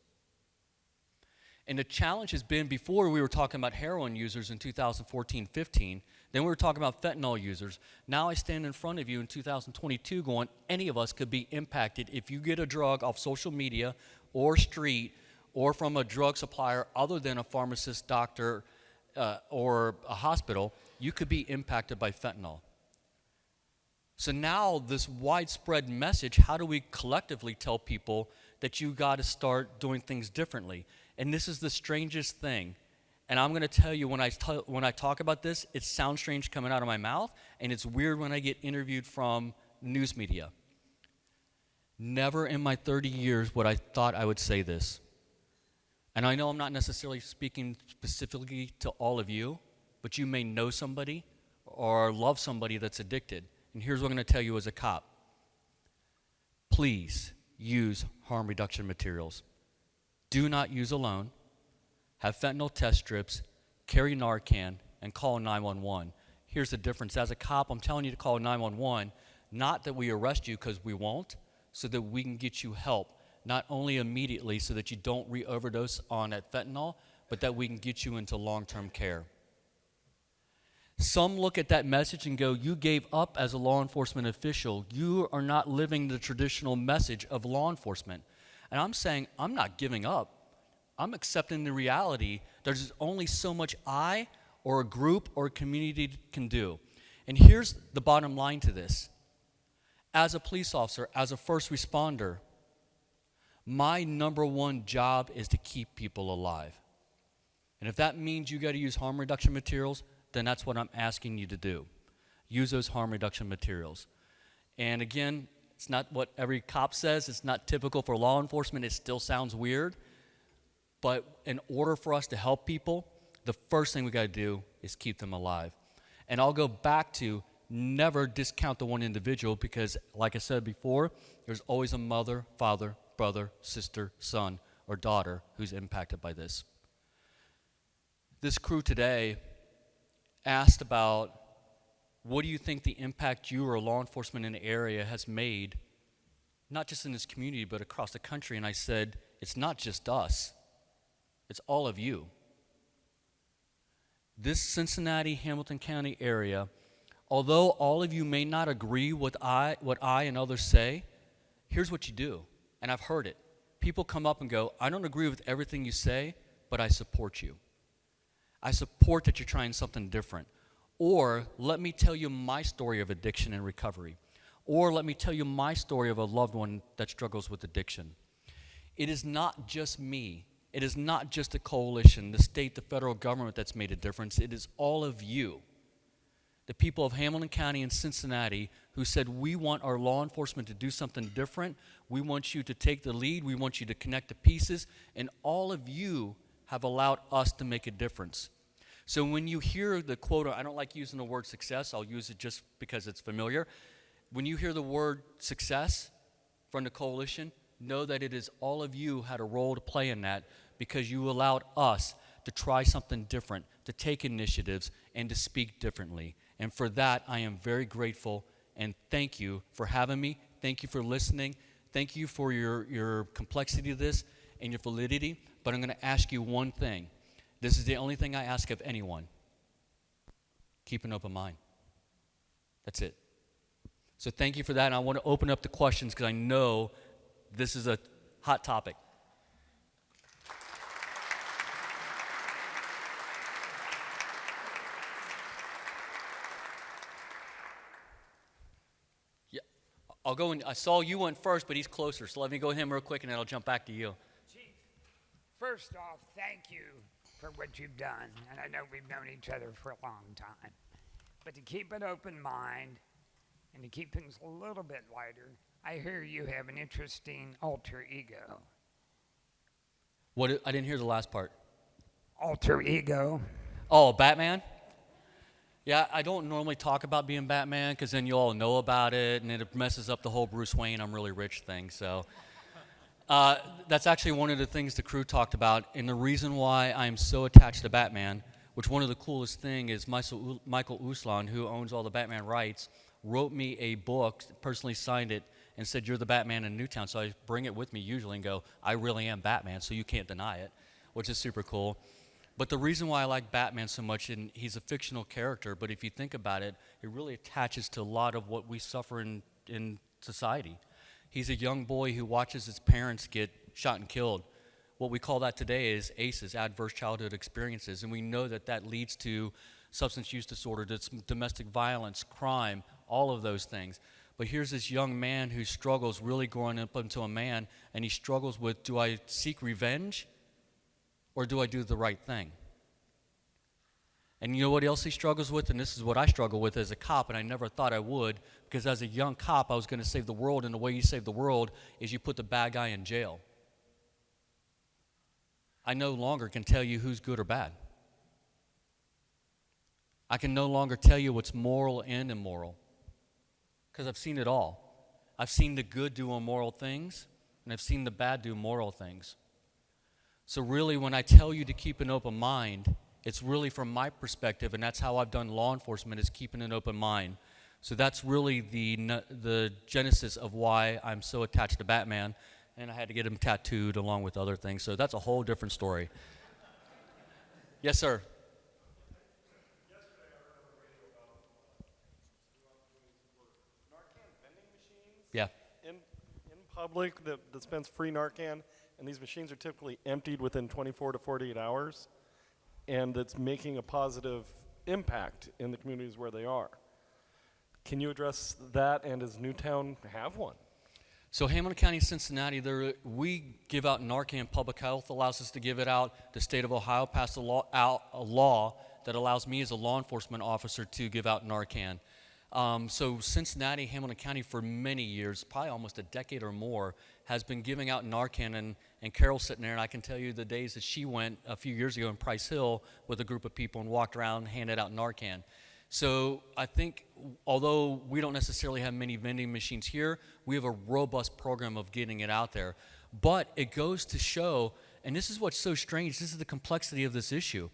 And the challenge has been, before we were talking about heroin users in 2014-15, then we were talking about fentanyl users. Now I stand in front of you in 2022 going, any of us could be impacted if you get a drug off social media or street or from a drug supplier other than a pharmacist, doctor, or a hospital, you could be impacted by fentanyl. So now this widespread message, how do we collectively tell people that you got to start doing things differently? And this is the strangest thing. And I'm going to tell you, when I talk about this, it sounds strange coming out of my mouth, and it's weird when I get interviewed from news media. Never in my 30 years would I thought I would say this. And I know I'm not necessarily speaking specifically to all of you, but you may know somebody or love somebody that's addicted. And here's what I'm going to tell you as a cop. Please use harm reduction materials. Do not use alone. Have fentanyl test strips, carry Narcan, and call 911. Here's the difference. As a cop, I'm telling you to call 911, not that we arrest you, because we won't, so that we can get you help, not only immediately so that you don't re-overdose on that fentanyl, but that we can get you into long-term care. Some look at that message and go, you gave up as a law enforcement official. You are not living the traditional message of law enforcement. And I'm saying, I'm not giving up. I'm accepting the reality. There's only so much I or a group or a community can do. And here's the bottom line to this. As a police officer, as a first responder, my number one job is to keep people alive. And if that means you got to use harm reduction materials, then that's what I'm asking you to do. Use those harm reduction materials. And again, it's not what every cop says. It's not typical for law enforcement. It still sounds weird. But in order for us to help people, the first thing we got to do is keep them alive. And I'll go back to never discount the one individual, because, like I said before, there's always a mother, father, brother, sister, son, or daughter who's impacted by this. This crew today asked about, what do you think the impact you or law enforcement in the area has made, not just in this community, but across the country? And I said, it's not just us. It's all of you. This Cincinnati, Hamilton County area, although all of you may not agree with what I and others say, here's what you do. And I've heard it. People come up and go, I don't agree with everything you say, but I support you. I support that you're trying something different. Or let me tell you my story of addiction and recovery. Or let me tell you my story of a loved one that struggles with addiction. It is not just me. It is not just a coalition, the state, the federal government that's made a difference. It is all of you. The people of Hamilton County and Cincinnati who said, we want our law enforcement to do something different. We want you to take the lead. We want you to connect the pieces. And all of you have allowed us to make a difference. So when you hear the quote, I don't like using the word success, I'll use it just because it's familiar. When you hear the word success from the coalition, know that it is all of you had a role to play in that, because you allowed us to try something different, to take initiatives, and to speak differently. And for that, I am very grateful, and thank you for having me. Thank you for listening. Thank you for your complexity of this and your validity. But I'm going to ask you one thing. This is the only thing I ask of anyone. Keep an open mind. That's it. So thank you for that. And I want to open up the questions, because I know this is a hot topic. Yeah, I'll go in. I saw you went first, but he's closer. So let me go to him real quick, and then I'll jump back to you. Chief, first off, thank you for what you've done. And I know we've known each other for a long time. But to keep an open mind and to keep things a little bit lighter, I hear you have an interesting alter ego. What? I didn't hear the last part. Alter ego? Oh, Batman? Yeah, I don't normally talk about being Batman, because then you all know about it, and it messes up the whole Bruce Wayne, I'm really rich thing. So that's actually one of the things the crew talked about, and the reason why I'm so attached to Batman, which one of the coolest thing is Michael Uslan, who owns all the Batman rights, wrote me a book, personally signed it, and said, "You're the Batman in Newtown." So I bring it with me usually and go, "I really am Batman, so you can't deny it," which is super cool. But the reason why I like Batman so much, and he's a fictional character, but if you think about it, it really attaches to a lot of what we suffer in society. He's a young boy who watches his parents get shot and killed. What we call that today is ACEs, adverse childhood experiences, and we know that that leads to substance use disorder, domestic violence, crime, all of those things. But here's this young man who struggles really growing up into a man, and he struggles with, do I seek revenge or do I do the right thing? And you know what else he struggles with? And this is what I struggle with as a cop, and I never thought I would, because as a young cop, I was going to save the world, and the way you save the world is you put the bad guy in jail. I no longer can tell you who's good or bad. I can no longer tell you what's moral and immoral, because I've seen it all. I've seen the good do immoral things, and I've seen the bad do moral things. So really, when I tell you to keep an open mind, it's really from my perspective, and that's how I've done law enforcement, is keeping an open mind. So that's really the genesis of why I'm so attached to Batman, and I had to get him tattooed along with other things. So that's a whole different story. Yes, sir. Yeah. In public that dispense free Narcan, and these machines are typically emptied within 24 to 48 hours, and it's making a positive impact in the communities where they are. Can you address that, and does Newtown have one? So Hamilton County, Cincinnati, we give out Narcan. Public health allows us to give it out. The state of Ohio passed a law that allows me as a law enforcement officer to give out Narcan. So Cincinnati, Hamilton County, for many years, probably almost a decade or more, has been giving out Narcan, and Carol's sitting there, and I can tell you the days that she went a few years ago in Price Hill with a group of people and walked around and handed out Narcan. So I think, although we don't necessarily have many vending machines here, we have a robust program of getting it out there. But it goes to show, and this is what's so strange, this is the complexity of this issue.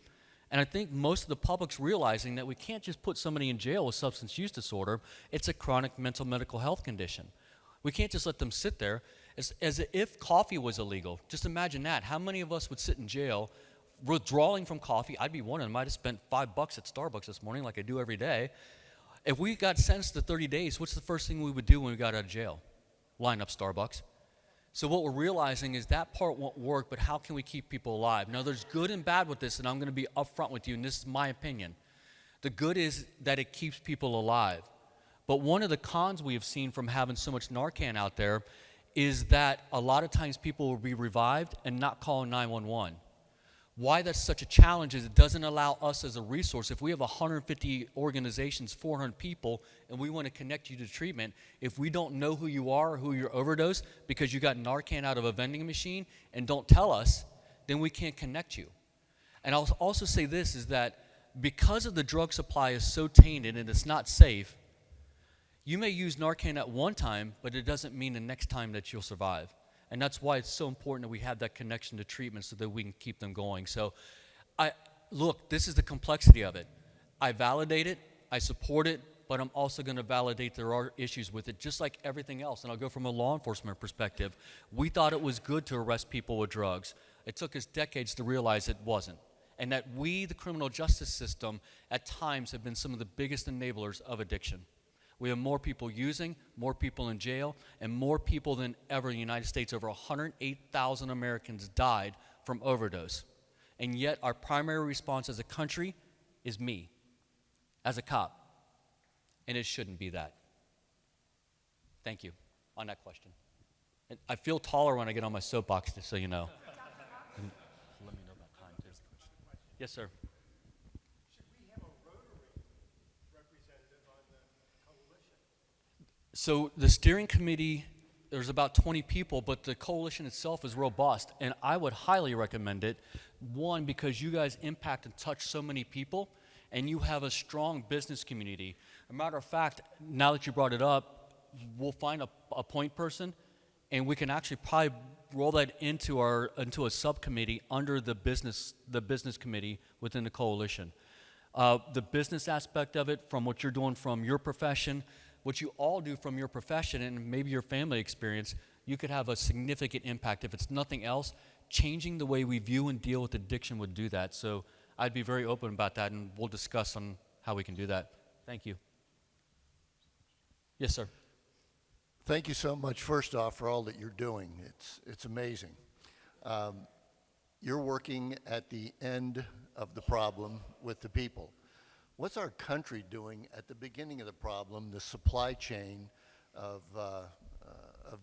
And I think most of the public's realizing that we can't just put somebody in jail with substance use disorder. It's a chronic mental health condition. We can't just let them sit there. As if coffee was illegal. Just imagine that. How many of us would sit in jail withdrawing from coffee? I'd be one of them. I might have spent $5 at Starbucks this morning like I do every day. If we got sentenced to 30 days, what's the first thing we would do when we got out of jail? Line up Starbucks. So what we're realizing is that part won't work, but how can we keep people alive? Now, there's good and bad with this, and I'm going to be upfront with you, and this is my opinion. The good is that it keeps people alive. But one of the cons we have seen from having so much Narcan out there is that a lot of times people will be revived and not call 911. Why that's such a challenge is it doesn't allow us as a resource. If we have 150 organizations, 400 people, and we want to connect you to treatment, if we don't know who you are or who you're overdosed because you got Narcan out of a vending machine and don't tell us, then we can't connect you. And I'll also say this, is that because of the drug supply is so tainted and it's not safe, you may use Narcan at one time, but it doesn't mean the next time that you'll survive. And that's why it's so important that we have that connection to treatment so that we can keep them going. So, look, this is the complexity of it. I validate it, I support it, but I'm also going to validate there are issues with it, just like everything else. And I'll go from a law enforcement perspective. We thought it was good to arrest people with drugs. It took us decades to realize it wasn't. And that we, the criminal justice system, at times have been some of the biggest enablers of addiction. We have more people using, more people in jail, and more people than ever in the United States. Over 108,000 Americans died from overdose. And yet our primary response as a country is me, as a cop. And it shouldn't be that. Thank you on that question. And I feel taller when I get on my soapbox, just so you know. And let me know about time, too. Yes, sir. So the steering committee, there's about 20 people, but the coalition itself is robust, and I would highly recommend it. One, because you guys impact and touch so many people, and you have a strong business community. As a matter of fact, now that you brought it up, we'll find a point person, and we can actually probably roll that into a subcommittee under the business committee within the coalition. The business aspect of it, from what you're doing from your profession, what you all do from your profession, and maybe your family experience, you could have a significant impact. If it's nothing else, changing the way we view and deal with addiction would do that. So I'd be very open about that, and we'll discuss on how we can do that. Thank you. Yes, sir. Thank you so much, first off, for all that you're doing. It's amazing. You're working at the end of the problem with the people. What's our country doing at the beginning of the problem, the supply chain of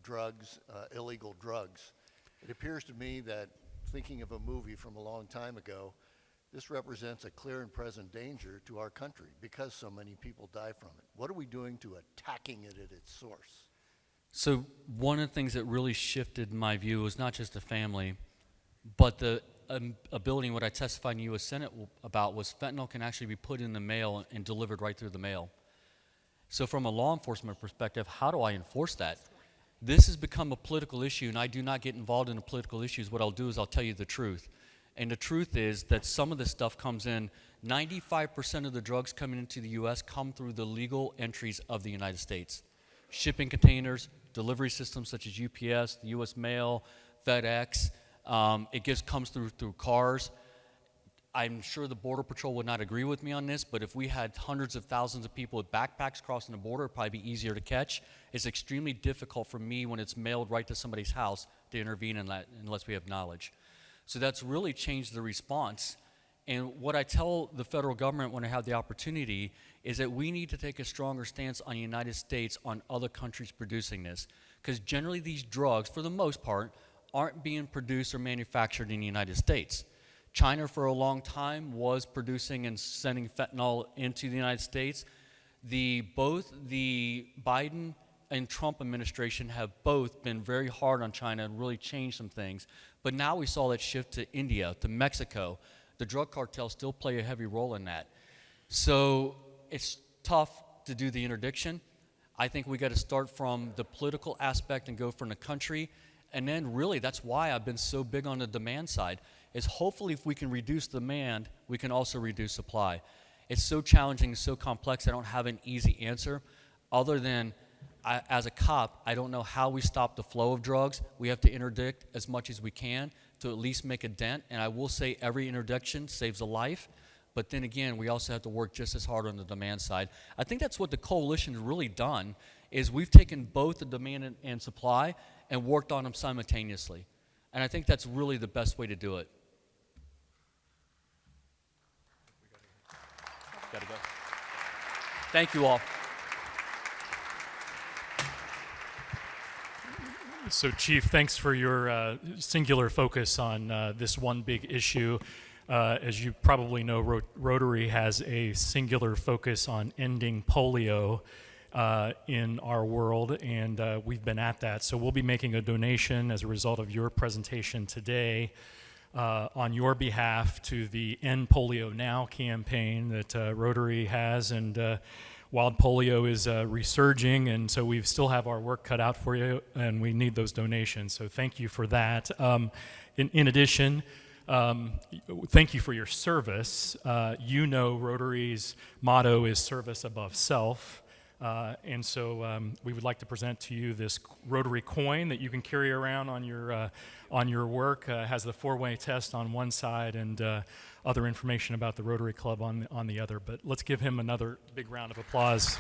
drugs, illegal drugs? It appears to me that, thinking of a movie from a long time ago, this represents a clear and present danger to our country because so many people die from it. What are we doing to attacking it at its source? So one of the things that really shifted my view was not just the family, but the ability, what I testified in the U.S. Senate about was fentanyl can actually be put in the mail and delivered right through the mail. So from a law enforcement perspective, how do I enforce that? This has become a political issue, and I do not get involved in the political issues. What I'll do is I'll tell you the truth. And the truth is that some of this stuff comes in, 95% of the drugs coming into the U.S. come through the legal entries of the United States. Shipping containers, delivery systems such as UPS, the U.S. Mail, FedEx, it just comes through cars. I'm sure the Border Patrol would not agree with me on this, but if we had hundreds of thousands of people with backpacks crossing the border, it'd probably be easier to catch. It's extremely difficult for me when it's mailed right to somebody's house to intervene in that unless we have knowledge. So that's really changed the response. And what I tell the federal government when I have the opportunity is that we need to take a stronger stance on the United States on other countries producing this. Because generally these drugs, for the most part, aren't being produced or manufactured in the United States. China for a long time was producing and sending fentanyl into the United States. Both the Biden and Trump administration have both been very hard on China and really changed some things. But now we saw that shift to India, to Mexico. The drug cartels still play a heavy role in that. So it's tough to do the interdiction. I think we got to start from the political aspect and go from the country. And then really that's why I've been so big on the demand side, is hopefully if we can reduce demand, we can also reduce supply. It's so challenging, so complex, I don't have an easy answer other than as a cop, I don't know how we stop the flow of drugs. We have to interdict as much as we can to at least make a dent. And I will say every interdiction saves a life. But then again, we also have to work just as hard on the demand side. I think that's what the coalition has really done, is we've taken both the demand and supply and worked on them simultaneously. And I think that's really the best way to do it. Gotta go. Thank you all. So, Chief, thanks for your singular focus on this one big issue. As you probably know, Rotary has a singular focus on ending polio in our world, and we've been at that. So we'll be making a donation as a result of your presentation today on your behalf to the End Polio Now campaign that Rotary has, and wild polio is resurging, and so we still have our work cut out for you, and we need those donations. So thank you for that. In addition, thank you for your service. You know Rotary's motto is service above self, and so we would like to present to you this Rotary coin that you can carry around on your work. Has the four-way test on one side and other information about the Rotary Club on the other. But let's give him another big round of applause.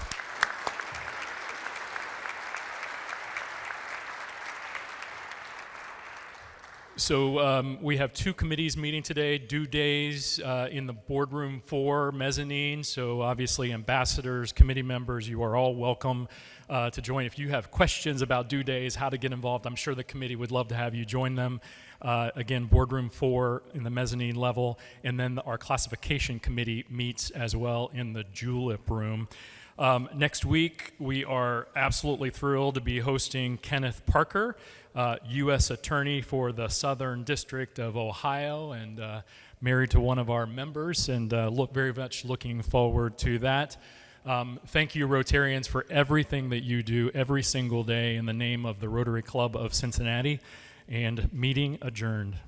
So we have two committees meeting today, due days in the boardroom 4 mezzanine. So obviously ambassadors, committee members, you are all welcome to join. If you have questions about due days, how to get involved, I'm sure the committee would love to have you join them. Again, boardroom 4 in the mezzanine level, and then our classification committee meets as well in the julep room. Next week, we are absolutely thrilled to be hosting Kenneth Parker, U.S. Attorney for the Southern District of Ohio, and married to one of our members, and very much looking forward to that. Thank you, Rotarians, for everything that you do every single day in the name of the Rotary Club of Cincinnati. And meeting adjourned.